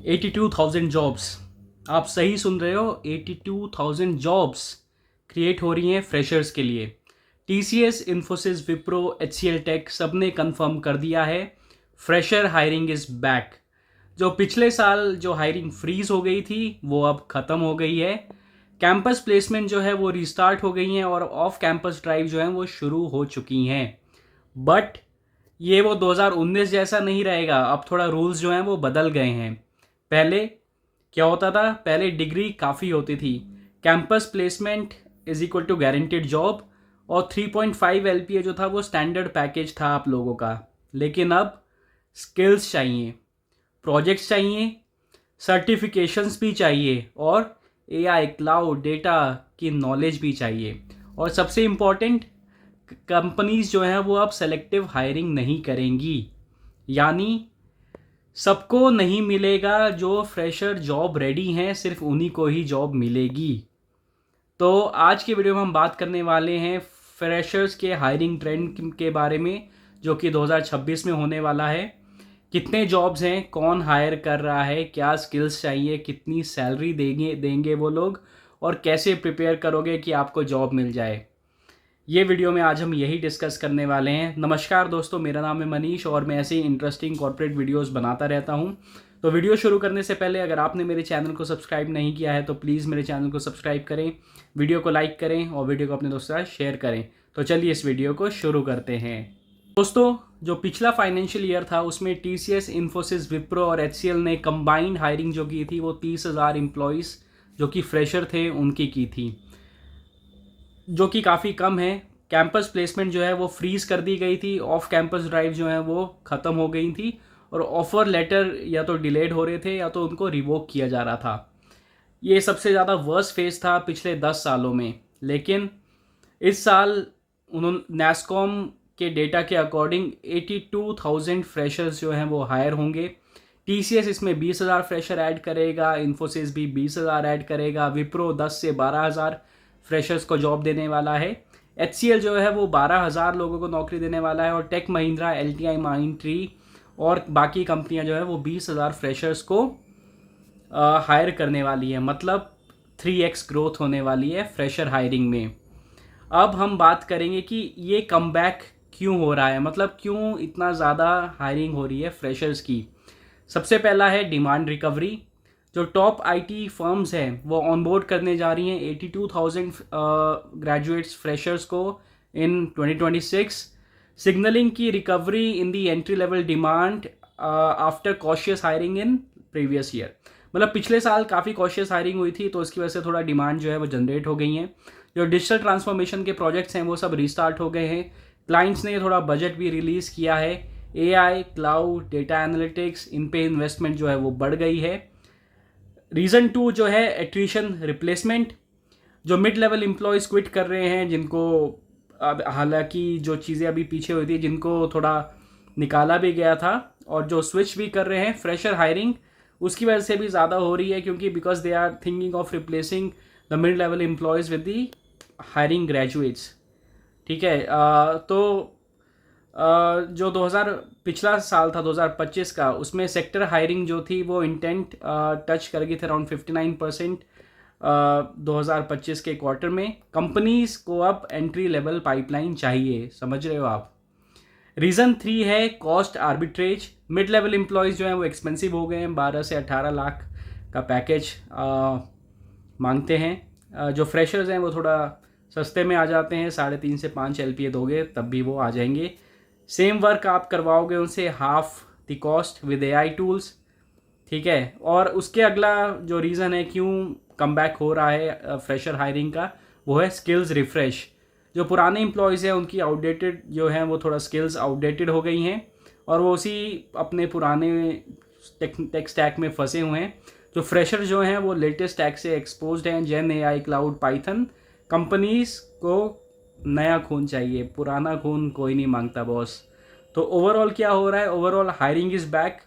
82,000 jobs, आप सही सुन रहे हो। 82,000 जॉब्स क्रिएट हो रही हैं फ्रेशर्स के लिए। TCS, Infosys, Wipro, HCL Tech सब ने कंफर्म कर दिया है फ्रेशर हायरिंग इज बैक। जो पिछले साल जो हायरिंग फ्रीज हो गई थी वो अब ख़त्म हो गई है। कैंपस प्लेसमेंट जो है वो रिस्टार्ट हो गई हैं और ऑफ कैंपस ड्राइव जो है वो शुरू हो चुकी हैं। बट ये वो 2019 जैसा नहीं रहेगा। अब थोड़ा रूल्स जो हैं वो बदल गए हैं। पहले क्या होता था, पहले डिग्री काफ़ी होती थी। Campus placement is equal to guaranteed job और 3.5 एलपीए जो था वो स्टैंडर्ड पैकेज था आप लोगों का। लेकिन अब स्किल्स चाहिए, प्रोजेक्ट्स चाहिए, सर्टिफिकेशंस भी चाहिए और एआई, क्लाउड, डेटा की नॉलेज भी चाहिए। और सबसे इम्पॉर्टेंट, कंपनीज जो हैं वो अब सेलेक्टिव हायरिंग नहीं करेंगी। यानी सबको नहीं मिलेगा, जो फ्रेशर जॉब रेडी हैं सिर्फ उन्हीं को ही जॉब मिलेगी। तो आज की वीडियो में हम बात करने वाले हैं फ्रेशर्स के हायरिंग ट्रेंड के बारे में, जो कि 2026 में होने वाला है। कितने जॉब्स हैं, कौन हायर कर रहा है, क्या स्किल्स चाहिए, कितनी सैलरी देंगे वो लोग, और कैसे प्रिपेयर करोगे कि आपको जॉब मिल जाए। ये वीडियो में आज हम यही डिस्कस करने वाले हैं। नमस्कार दोस्तों, मेरा नाम है मनीष और मैं ऐसे ही इंटरेस्टिंग कॉर्पोरेट वीडियोस बनाता रहता हूं। तो वीडियो शुरू करने से पहले अगर आपने मेरे चैनल को सब्सक्राइब नहीं किया है तो प्लीज़ मेरे चैनल को सब्सक्राइब करें, वीडियो को लाइक करें और वीडियो को अपने दोस्तों के साथ शेयर करें। तो चलिए इस वीडियो को शुरू करते हैं। दोस्तों, जो पिछला फाइनेंशियल ईयर था उसमें टीसीएस, इन्फोसिस, विप्रो और एचसीएल ने कंबाइंड हायरिंग जो की थी वो 30,000 एम्प्लॉयज़ जो कि फ्रेशर थे उनकी की थी, जो कि काफ़ी कम है। कैंपस प्लेसमेंट जो है वो फ्रीज कर दी गई थी, ऑफ कैंपस ड्राइव जो है वो ख़त्म हो गई थी और ऑफर लेटर या तो डिलेड हो रहे थे या तो उनको रिवोक किया जा रहा था। ये सबसे ज़्यादा वर्स्ट फेज था पिछले 10 सालों में। लेकिन इस साल उन्होंने नैस्कॉम के डेटा के अकॉर्डिंग 82,000 फ्रेशर्स जो हैं वो हायर होंगे। टीसीएस इसमें 20,000 फ्रेशर ऐड करेगा, इन्फोसिस भी 20,000 ऐड करेगा, विप्रो 10 से 12,000 फ्रेशर्स को जॉब देने वाला है, एचसीएल जो है वो 12,000 लोगों को नौकरी देने वाला है और टेक महिंद्रा, एलटीआई, माइंट्री और बाकी कंपनियां जो है वो 20,000 फ्रेशर्स को हायर करने वाली है। मतलब 3x ग्रोथ होने वाली है फ्रेशर हायरिंग में। अब हम बात करेंगे कि ये कमबैक क्यों हो रहा है, मतलब क्यों इतना ज़्यादा हायरिंग हो रही है फ्रेशर्स की। सबसे पहला है डिमांड रिकवरी। जो टॉप आईटी फर्म्स हैं वो ऑनबोर्ड करने जा रही हैं 82,000 ग्रेजुएट्स फ्रेशर्स को इन 2026, सिग्नलिंग की recovery in the entry level demand after cautious hiring in previous year. मतलब पिछले साल काफ़ी कॉशियस हायरिंग हुई थी तो इसकी वजह से थोड़ा डिमांड जो है वो जनरेट हो गई है। जो डिजिटल ट्रांसफॉर्मेशन के प्रोजेक्ट्स हैं वो सब रीस्टार्ट हो गए हैं। क्लाइंट्स ने थोड़ा बजट भी रिलीज़ किया है। एआई, क्लाउड, डेटा एनालिटिक्स, इन पे इन्वेस्टमेंट जो है वो बढ़ गई है। रीज़न 2 जो है एट्रीशन रिप्लेसमेंट। जो मिड लेवल एम्प्लॉयज़ क्विट कर रहे हैं, जिनको अब हालांकि जो चीज़ें अभी पीछे हुई थी जिनको थोड़ा निकाला भी गया था, और जो स्विच भी कर रहे हैं, फ्रेशर हायरिंग उसकी वजह से भी ज़्यादा हो रही है क्योंकि because they are thinking of replacing the mid level employees with the hiring graduates. ठीक है। तो जो 2000 पिछला साल था 2025 का, उसमें सेक्टर हायरिंग जो थी वो इंटेंट टच कर गई थी अराउंड 59% 2025 के क्वार्टर में। कंपनीज को अब एंट्री लेवल पाइपलाइन चाहिए, समझ रहे हो आप। रीज़न 3 है cost arbitrage. Mid level employees जो हैं वो एक्सपेंसिव हो गए हैं, 12 से 18 लाख का पैकेज मांगते हैं। जो फ्रेशर्स हैं वो थोड़ा सस्ते में आ जाते हैं, 3.5 से 5 एलपीए दोगे तब भी वो आ जाएंगे। सेम वर्क आप करवाओगे उनसे half the cost with AI tools. ठीक है। और उसके अगला जो रीज़न है क्यों कम बैक हो रहा है फ्रेशर हायरिंग का, वो है स्किल्स रिफ्रेश। जो पुराने एम्प्लॉयज़ हैं उनकी आउटडेटेड जो हैं वो थोड़ा स्किल्स आउटडेटेड हो गई हैं और वो उसी अपने पुराने टेक स्टैक में फंसे हुए हैं। जो फ्रेशर जो हैं वो लेटेस्ट टैक से एक्सपोज्ड हैं, जेन एआई, क्लाउड, पाइथन। कंपनीज को नया खून चाहिए, पुराना खून कोई नहीं मांगता बॉस। तो ओवरऑल क्या हो रहा है, overall hiring is back.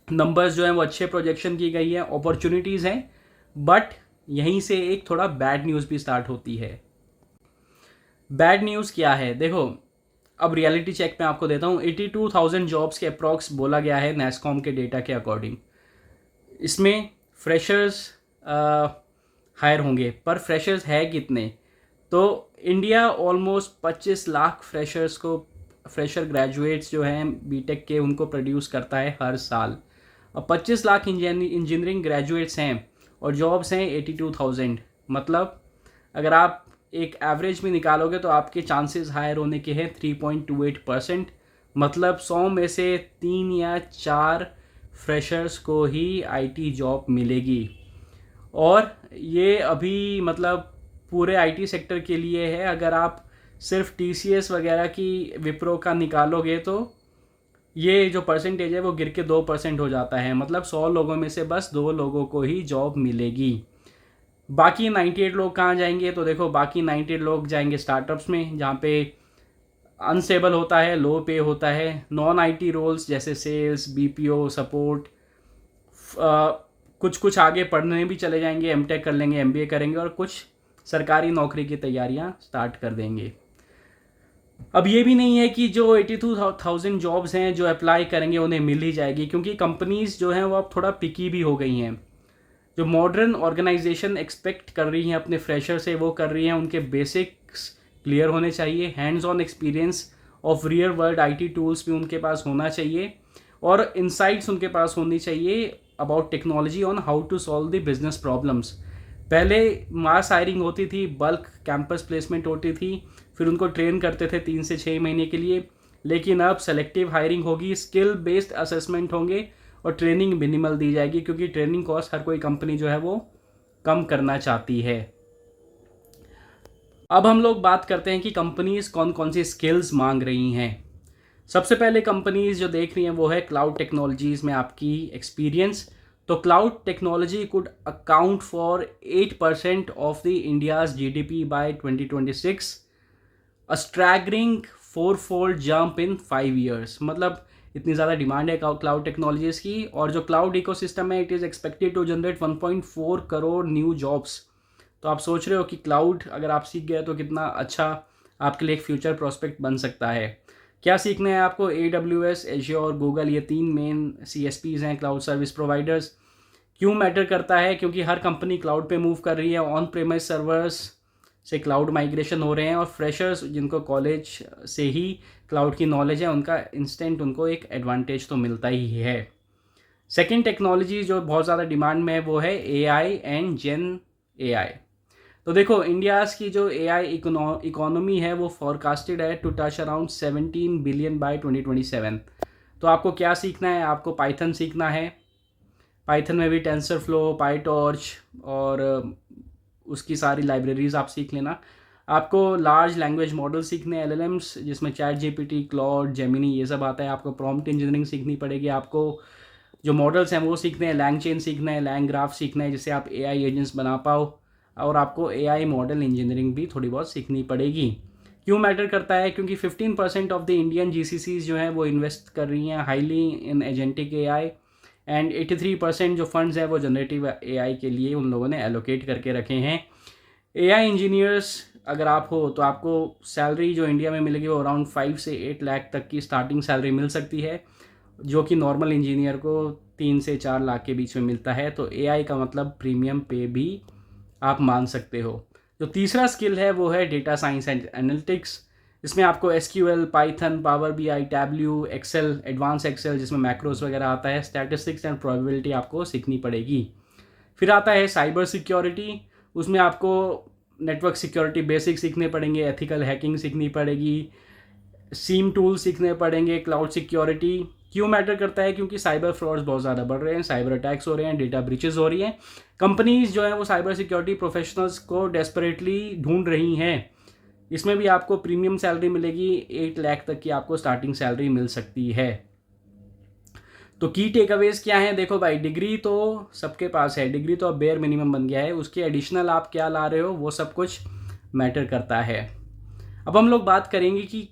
Numbers जो हैं वो अच्छे प्रोजेक्शन की गई है, अपॉर्चुनिटीज़ हैं। बट यहीं से एक थोड़ा बैड न्यूज़ भी स्टार्ट होती है। बैड न्यूज़ क्या है, देखो अब रियलिटी चेक में आपको देता हूँ। 82,000 जॉब्स के अप्रॉक्स बोला गया है नैस्कॉम के डेटा के अकॉर्डिंग। इसमें फ्रेशर्स हायर होंगे, पर फ्रेशर्स है कितने? तो इंडिया ऑलमोस्ट 25 लाख फ्रेशर्स को, फ्रेशर ग्रेजुएट्स जो हैं बीटेक के, उनको प्रोड्यूस करता है हर साल। अब 25 लाख इंजीनियरिंग ग्रेजुएट्स हैं और जॉब्स हैं 82,000। मतलब अगर आप एक एवरेज भी निकालोगे तो आपके चांसेस हायर होने के हैं 3.28%। मतलब 100 में से 3 या 4 फ्रेशर्स को ही आईटी जॉब मिलेगी। और ये अभी मतलब पूरे आईटी सेक्टर के लिए है। अगर आप सिर्फ टीसीएस वगैरह की, विप्रो का निकालोगे तो ये जो परसेंटेज है वो गिर के 2% हो जाता है। मतलब 100 लोगों में से बस 2 लोगों को ही जॉब मिलेगी। बाकी 98 लोग कहाँ जाएंगे? तो देखो, बाकी 98 लोग जाएंगे स्टार्टअप्स में, जहाँ पे अनस्टेबल होता है, लो पे होता है। नॉन आईटी रोल्स जैसे सेल्स, बीपीओ, सपोर्ट, कुछ कुछ आगे पढ़ने भी चले जाएंगे, एमटेक कर लेंगे, एमबीए करेंगे, और कुछ सरकारी नौकरी की तैयारियां स्टार्ट कर देंगे। अब ये भी नहीं है कि जो 82,000 जॉब्स हैं जो अप्लाई करेंगे उन्हें मिल ही जाएगी, क्योंकि कंपनीज जो हैं वो अब थोड़ा पिकी भी हो गई हैं। जो मॉडर्न ऑर्गेनाइजेशन एक्सपेक्ट कर रही हैं अपने फ्रेशर से, वो कर रही हैं उनके बेसिक्स क्लियर होने चाहिए, hands on experience of real world IT tools भी उनके पास होना चाहिए, और इनसाइट्स उनके पास होनी चाहिए about technology on how to solve the business problems. पहले मास हायरिंग होती थी, बल्क कैंपस प्लेसमेंट होती थी, फिर उनको ट्रेन करते थे 3 से 6 महीने के लिए। लेकिन अब सेलेक्टिव हायरिंग होगी, स्किल बेस्ड असेसमेंट होंगे और ट्रेनिंग मिनिमल दी जाएगी, क्योंकि ट्रेनिंग कॉस्ट हर कोई कंपनी जो है वो कम करना चाहती है। अब हम लोग बात करते हैं कि कंपनीज कौन कौन सी स्किल्स मांग रही हैं। सबसे पहले कंपनीज जो देख रही हैं वो है क्लाउड टेक्नोलॉजीज में आपकी एक्सपीरियंस। तो cloud technology could account for 8% of the India's GDP by 2026, a staggering 4-fold jump in 5 years। मतलब इतनी ज़्यादा डिमांड है क्लाउड टेक्नोलॉजीज़ की, और जो क्लाउड इकोसिस्टम है, it is expected to generate 1.4 crore new jobs. तो आप सोच रहे हो कि क्लाउड अगर आप सीख गए तो कितना अच्छा आपके लिए एक फ्यूचर प्रोस्पेक्ट बन सकता है। क्या सीखना है आपको? AWS, एज़्योर, गूगल, ये 3 मेन CSPs हैं, क्लाउड सर्विस प्रोवाइडर्स। क्यों मैटर करता है? क्योंकि हर कंपनी क्लाउड पे मूव कर रही है, ऑन प्रेमिस सर्वर्स से क्लाउड माइग्रेशन हो रहे हैं, और फ्रेशर्स जिनको कॉलेज से ही क्लाउड की नॉलेज है, उनका इंस्टेंट उनको एक एडवांटेज तो मिलता ही है। सेकेंड टेक्नोलॉजी जो बहुत ज़्यादा डिमांड में है वो है AI एंड जेन AI। तो देखो, इंडियाज़ की जो AI इकोनॉमी है वो फॉरकास्टेड है to touch around 17 billion by 2027। तो आपको क्या सीखना है? आपको पाइथन सीखना है। पाइथन में भी टेंसर फ्लो, पाईटॉर्च और उसकी सारी लाइब्रेरीज आप सीख लेना। आपको लार्ज लैंग्वेज मॉडल सीखने, LLMs, जिसमें ChatGPT, क्लॉड, जेमिनी, ये सब आता है। आपको प्रॉम्प्ट इंजीनियरिंग सीखनी पड़ेगी। आपको जो मॉडल्स हैं वो सीखने हैं, लैंग चेन सीखना है, लैंग ग्राफ सीखना है, जिससे आप AI एजेंट्स बना पाओ। और आपको AI मॉडल इंजीनियरिंग भी थोड़ी बहुत सीखनी पड़ेगी। क्यों मैटर करता है? क्योंकि 15% ऑफ द इंडियन GCCs जो हैं वो इन्वेस्ट कर रही हैं highly in agentic AI, and 83% जो फंड्स हैं वो जनरेटिव AI के लिए उन लोगों ने एलोकेट करके रखे हैं। AI इंजीनियर्स अगर आप हो तो आपको सैलरी जो इंडिया में मिलेगी वो अराउंड 5 से 8 लाख तक की स्टार्टिंग सैलरी मिल सकती है, जो कि नॉर्मल इंजीनियर को 3 से 4 लाख के बीच में मिलता है। तो AI का मतलब प्रीमियम पे भी आप मान सकते हो। जो तीसरा स्किल है वो है डेटा साइंस एंड एनालिटिक्स। इसमें आपको SQL, Python, power BI, Tableau, Excel, advance Excel जिसमें मैक्रोस वगैरह आता है, स्टैटिस्टिक्स एंड प्रोबेबिलिटी आपको सीखनी पड़ेगी। फिर आता है साइबर सिक्योरिटी। उसमें आपको नेटवर्क सिक्योरिटी बेसिक सीखने पड़ेंगे, एथिकल हैकिंग सीखनी पड़ेगी, सीम टूल सीखने पड़ेंगे, क्लाउड सिक्योरिटी। क्यों मैटर करता है? क्योंकि साइबर फ्रॉड्स बहुत ज़्यादा बढ़ रहे हैं, साइबर अटैक्स हो रहे हैं, डेटा ब्रीचेस हो रही हैं। कंपनीज जो हैं वो साइबर सिक्योरिटी प्रोफेशनल्स को डेस्परेटली ढूंढ रही हैं। इसमें भी आपको प्रीमियम सैलरी मिलेगी, 8 लाख तक की आपको स्टार्टिंग सैलरी मिल सकती है। तो की टेक अवेज क्या है? देखो भाई, डिग्री तो सबके पास है, डिग्री तो अब बेयर मिनिमम बन गया है, उसके एडिशनल आप क्या ला रहे हो वो सब कुछ मैटर करता है। अब हम लोग बात करेंगे कि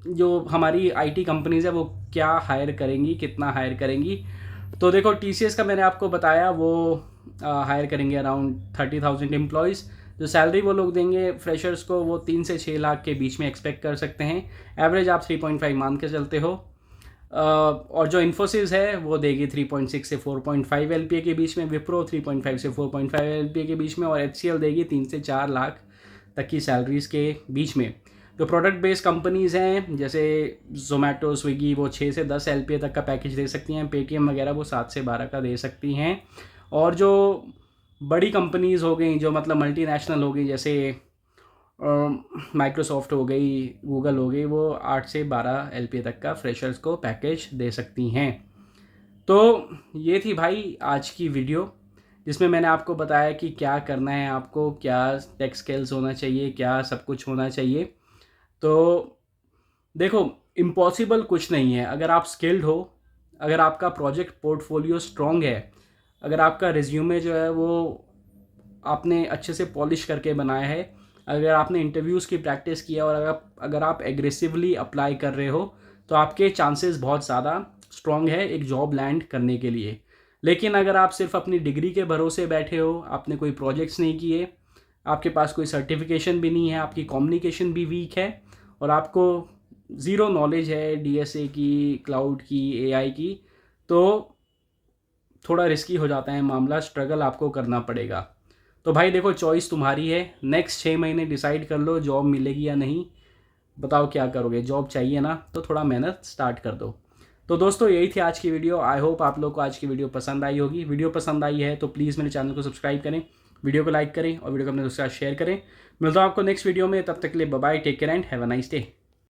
जो हमारी IT कंपनीज है वो क्या हायर करेंगी, कितना हायर करेंगी। तो देखो, TCS का मैंने आपको बताया, वो हायर करेंगे अराउंड 30,000 एम्प्लॉयज़। जो सैलरी वो लोग देंगे फ्रेशर्स को वो 3 से 6 लाख के बीच में एक्सपेक्ट कर सकते हैं। एवरेज आप 3.5 मान के चलते हो। और जो इन्फोसिस है वो देगी 3.6 से 4.5 LPA के बीच में, विप्रो 3.5 से 4.5 LPA के बीच में, और HCL देगी 3 से 4 लाख तक की सैलरीज़ के बीच में। जो प्रोडक्ट बेस्ड कंपनीज़ हैं जैसे जोमेटो, स्विगी, वो 6 से 10 LPA तक का पैकेज दे सकती हैं। पेटीएम वगैरह वो 7 से 12 का दे सकती हैं। और जो बड़ी कंपनीज़ हो गई, जो मतलब मल्टीनेशनल हो गई, जैसे माइक्रोसॉफ्ट हो गई, गूगल हो गई, वो 8 से 12 LPA तक का फ्रेशर्स को पैकेज दे सकती हैं। तो ये थी भाई आज की वीडियो, जिसमें मैंने आपको बताया कि क्या करना है आपको, क्या टेक स्किल्स होना चाहिए, क्या सब कुछ होना चाहिए। तो देखो, इम्पॉसिबल कुछ नहीं है। अगर आप स्किल्ड हो, अगर आपका प्रोजेक्ट पोर्टफोलियो स्ट्रॉन्ग है, अगर आपका रिज्यूमे जो है वो आपने अच्छे से पॉलिश करके बनाया है, अगर आपने इंटरव्यूज़ की प्रैक्टिस किया, और अगर आप एग्रेसिवली अप्लाई कर रहे हो, तो आपके चांसेस बहुत ज़्यादा स्ट्रॉन्ग है एक जॉब लैंड करने के लिए। लेकिन अगर आप सिर्फ अपनी डिग्री के भरोसे बैठे हो, आपने कोई प्रोजेक्ट्स नहीं किए, आपके पास कोई सर्टिफिकेशन भी नहीं है, आपकी कम्युनिकेशन भी वीक है, और आपको ज़ीरो नॉलेज है DSA की, क्लाउड की, AI की, तो थोड़ा रिस्की हो जाता है मामला, स्ट्रगल आपको करना पड़ेगा। तो भाई देखो, चॉइस तुम्हारी है। नेक्स्ट 6 महीने डिसाइड कर लो जॉब मिलेगी या नहीं। बताओ क्या करोगे, जॉब चाहिए ना, तो थोड़ा मेहनत स्टार्ट कर दो। तो दोस्तों, यही थी आज की वीडियो। आई होप आप लोग को आज की वीडियो पसंद आई होगी। वीडियो पसंद आई है तो प्लीज़ मेरे चैनल को सब्सक्राइब करें, वीडियो को लाइक करें, और वीडियो को अपने दोस्तों के साथ शेयर करें। मिलता हूँ आपको नेक्स्ट वीडियो में। तब तक के लिए bye bye, take care and have a nice day.